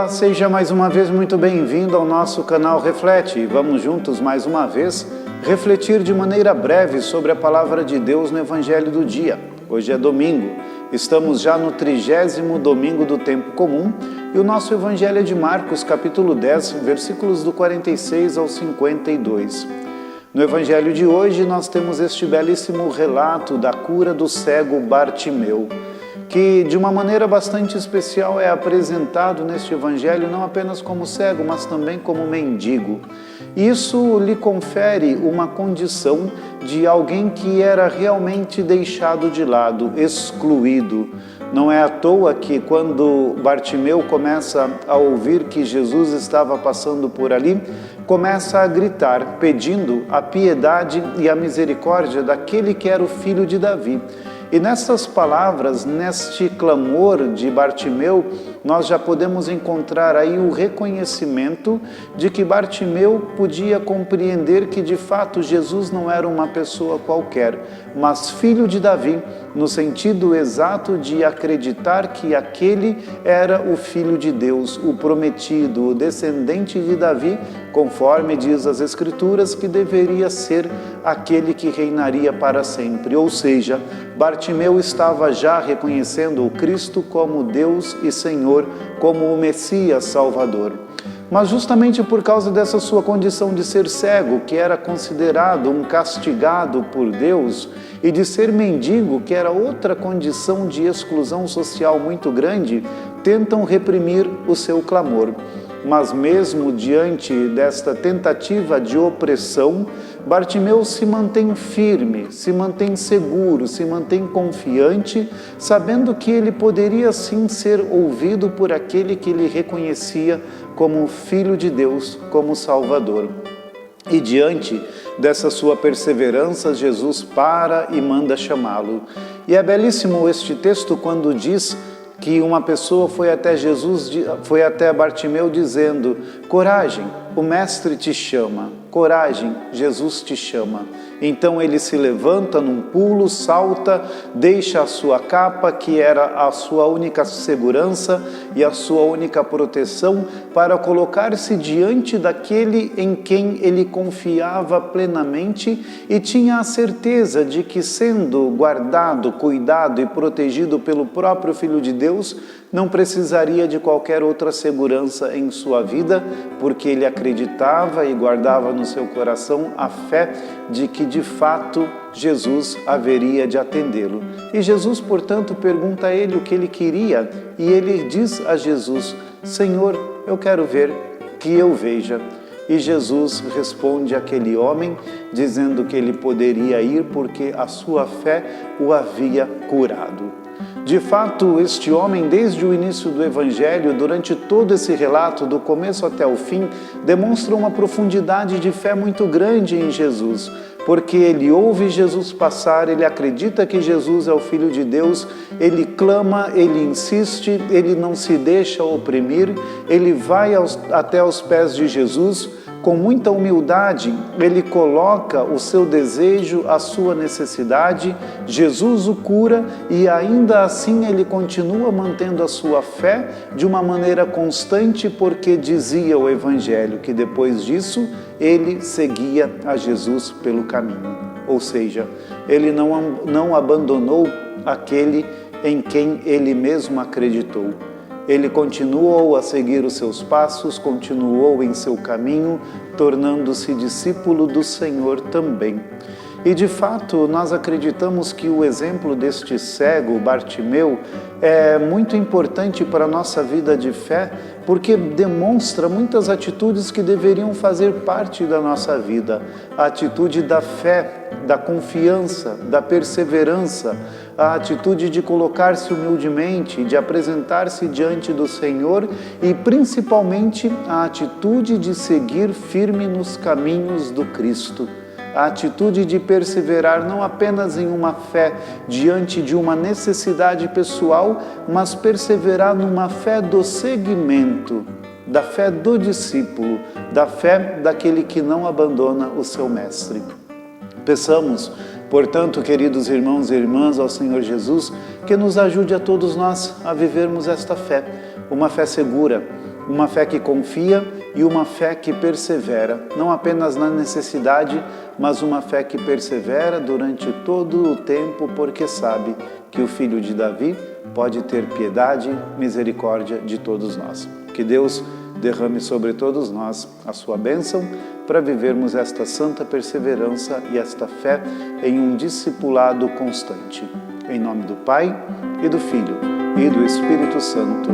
Olá, seja mais uma vez muito bem-vindo ao nosso canal Reflete. Vamos juntos mais uma vez refletir de maneira breve sobre a Palavra de Deus no Evangelho do dia. Hoje é domingo, estamos já no 30º domingo do tempo comum e o nosso Evangelho é de Marcos, capítulo 10, versículos do 46 ao 52. No Evangelho de hoje nós temos este belíssimo relato da cura do cego Bartimeu, que de uma maneira bastante especial é apresentado neste Evangelho não apenas como cego, mas também como mendigo. Isso lhe confere uma condição de alguém que era realmente deixado de lado, excluído. Não é à toa que quando Bartimeu começa a ouvir que Jesus estava passando por ali, começa a gritar, pedindo a piedade e a misericórdia daquele que era o filho de Davi. E nessas palavras, neste clamor de Bartimeu, nós já podemos encontrar aí o reconhecimento de que Bartimeu podia compreender que de fato Jesus não era uma pessoa qualquer, mas filho de Davi, no sentido exato de acreditar que aquele era o Filho de Deus, o prometido, o descendente de Davi, conforme diz as Escrituras, que deveria ser aquele que reinaria para sempre. Ou seja, Bartimeu estava já reconhecendo o Cristo como Deus e Senhor, como o Messias Salvador. Mas justamente por causa dessa sua condição de ser cego, que era considerado um castigado por Deus, e de ser mendigo, que era outra condição de exclusão social muito grande, tentam reprimir o seu clamor. Mas mesmo diante desta tentativa de opressão, Bartimeu se mantém firme, se mantém seguro, se mantém confiante, sabendo que ele poderia sim ser ouvido por aquele que ele reconhecia como Filho de Deus, como Salvador. E diante dessa sua perseverança, Jesus para e manda chamá-lo. E é belíssimo este texto quando diz que uma pessoa foi até Bartimeu dizendo: coragem, o Mestre te chama, coragem, Jesus te chama. Então ele se levanta num pulo, salta, deixa a sua capa, que era a sua única segurança e a sua única proteção, para colocar-se diante daquele em quem ele confiava plenamente e tinha a certeza de que, sendo guardado, cuidado e protegido pelo próprio Filho de Deus, não precisaria de qualquer outra segurança em sua vida, porque ele acreditava e guardava no seu coração a fé de que, de fato, Jesus haveria de atendê-lo. E Jesus, portanto, pergunta a ele o que ele queria, e ele diz a Jesus: Senhor, eu quero ver, que eu veja. E Jesus responde àquele homem, dizendo que ele poderia ir porque a sua fé o havia curado. De fato, este homem, desde o início do Evangelho, durante todo esse relato, do começo até o fim, demonstra uma profundidade de fé muito grande em Jesus, porque ele ouve Jesus passar, ele acredita que Jesus é o Filho de Deus, ele clama, ele insiste, ele não se deixa oprimir, ele vai até os pés de Jesus. Com muita humildade, ele coloca o seu desejo, a sua necessidade, Jesus o cura e ainda assim ele continua mantendo a sua fé de uma maneira constante, porque dizia o Evangelho que depois disso ele seguia a Jesus pelo caminho. Ou seja, ele não abandonou aquele em quem ele mesmo acreditou. Ele continuou a seguir os seus passos, continuou em seu caminho, tornando-se discípulo do Senhor também. E de fato, nós acreditamos que o exemplo deste cego, Bartimeu, é muito importante para a nossa vida de fé, porque demonstra muitas atitudes que deveriam fazer parte da nossa vida. A atitude da fé, da confiança, da perseverança, a atitude de colocar-se humildemente, de apresentar-se diante do Senhor e principalmente a atitude de seguir firme nos caminhos do Cristo. A atitude de perseverar não apenas em uma fé diante de uma necessidade pessoal, mas perseverar numa fé do seguimento, da fé do discípulo, da fé daquele que não abandona o seu mestre. Peçamos, portanto, queridos irmãos e irmãs, ao Senhor Jesus, que nos ajude a todos nós a vivermos esta fé, uma fé segura, uma fé que confia e uma fé que persevera, não apenas na necessidade, mas uma fé que persevera durante todo o tempo, porque sabe que o Filho de Davi pode ter piedade, misericórdia de todos nós. Que Deus derrame sobre todos nós a sua bênção para vivermos esta santa perseverança e esta fé em um discipulado constante. Em nome do Pai, e do Filho, e do Espírito Santo.